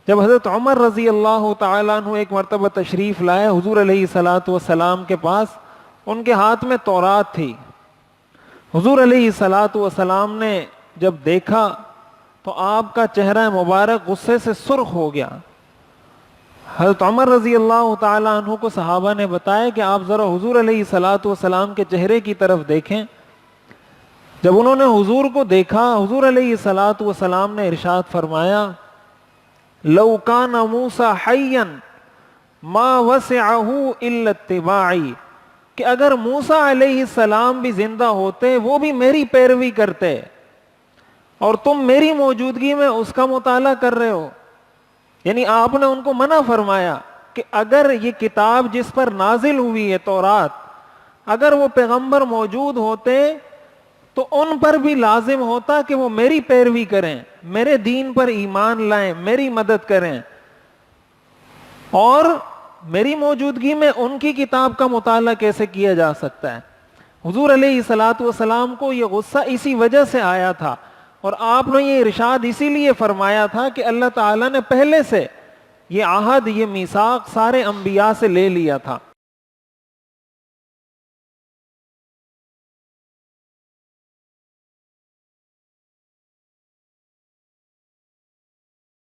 جب حضرت عمر رضی اللہ تعالیٰ عنہ ایک مرتبہ تشریف لائے حضور علیہ الصلاۃ والسلام کے پاس، ان کے ہاتھ میں تورات تھی. حضور علیہ الصلاۃ والسلام نے جب دیکھا تو آپ کا چہرہ مبارک غصے سے سرخ ہو گیا. حضرت عمر رضی اللہ تعالیٰ عنہ کو صحابہ نے بتایا کہ آپ ذرا حضور علیہ الصلاۃ والسلام کے چہرے کی طرف دیکھیں. جب انہوں نے حضور کو دیکھا، حضور علیہ الصلاۃ والسلام نے ارشاد فرمایا لو کان موسیٰ حیا ما وسعہ الا اتباعی، کہ اگر موسیٰ علیہ السلام بھی زندہ ہوتے وہ بھی میری پیروی کرتے، اور تم میری موجودگی میں اس کا مطالعہ کر رہے ہو. یعنی آپ نے ان کو منع فرمایا کہ اگر یہ کتاب جس پر نازل ہوئی ہے تورات، اگر وہ پیغمبر موجود ہوتے تو ان پر بھی لازم ہوتا کہ وہ میری پیروی کریں، میرے دین پر ایمان لائیں، میری مدد کریں، اور میری موجودگی میں ان کی کتاب کا مطالعہ کیسے کیا جا سکتا ہے. حضور علیہ الصلاۃ والسلام کو یہ غصہ اسی وجہ سے آیا تھا، اور آپ نے یہ ارشاد اسی لیے فرمایا تھا کہ اللہ تعالیٰ نے پہلے سے یہ عہد، یہ میثاق سارے انبیاء سے لے لیا تھا.